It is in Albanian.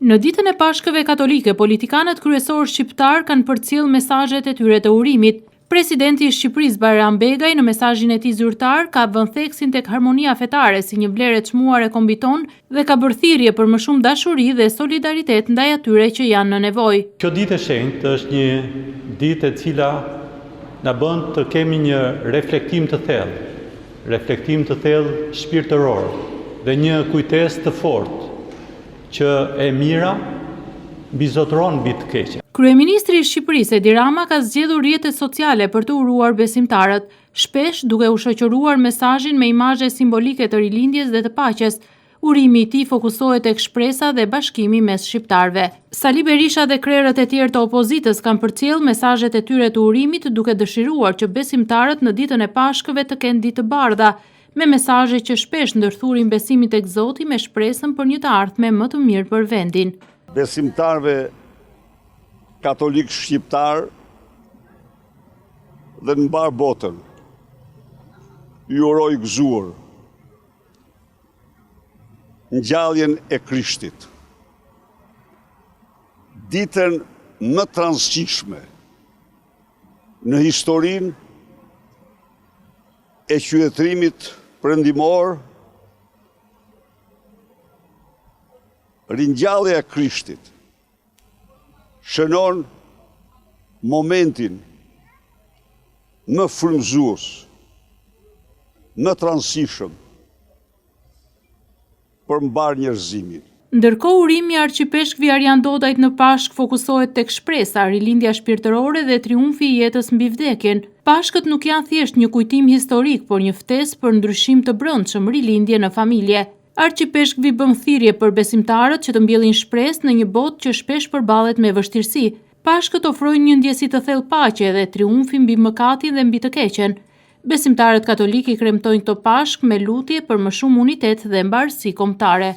Në ditën e Pashkëve Katolike, politikanët kryesor shqiptar kanë përcjell mesazhet e tyre të urimit. Presidenti i Shqipërisë Bayram Begaj në mesazhin e tij zyrtar ka vënë theksin tek harmonia fetare si një vlerë e çmuar e kombiton dhe ka bërë thirrje për më shumë dashuri dhe solidaritet ndaj atyre që janë në nevojë. Kjo ditë e shenjtë është një ditë e cila na bën të kemi një reflektim të thellë shpirtëror dhe një kujtesë të fortë që e mira mbizotëron mbi të keqen. Kryeministri i Shqipërisë Edi Rama ka zgjedhur rrjetet sociale për të uruar besimtarët, shpesh duke u shoqëruar mesazhin me imazhe simbolike të rilindjes dhe të paqes. Urimi i tij fokusohet tek shpresa dhe bashkimi mes shqiptarëve. Sali Berisha dhe krerët e tjerë të opozitës kanë përcjell mesazhet e tyre të urimit duke dëshiruar që besimtarët në ditën e Pashkëve të kenë ditë të bardha, me mesazhe që shpesh ndërthurin besimin tek Zoti me shpresën për një të ardhme më të mirë për vendin. Besimtarëve katolik shqiptar dhe në mbar botën ju uroj gëzuar ngjalljen e Krishtit, ditën më të rëndësishme në historinë e qytetërimit perëndimor, ringjallja e Krishtit shënon momentin më frymëzues, më të rëndësishëm për mbar njerëzimin. Ndërkohë, urimi i arqipeshkvi Arjan Dodajt në Pashkë fokusohet tek shpresa, rilindja shpirtërore dhe triumfi i jetës mbi vdekjen. Pashkët nuk janë thjesht një kujtim historik, por një ftesë për ndryshim të brendshëm, rilindje në familje. Arqipeshkvi bën thirrje për besimtarët që të mbjellin shpresë në një botë që shpesh përballet me vështirësi. Pashkët ofrojnë një ndjesi të thellë paqe dhe triumfi mbi mëkatin dhe mbi të keqen. Besimtarët katolik i kremtojnë këto Pashkë me lutje për më shumë unitet dhe mbarësi kombëtare.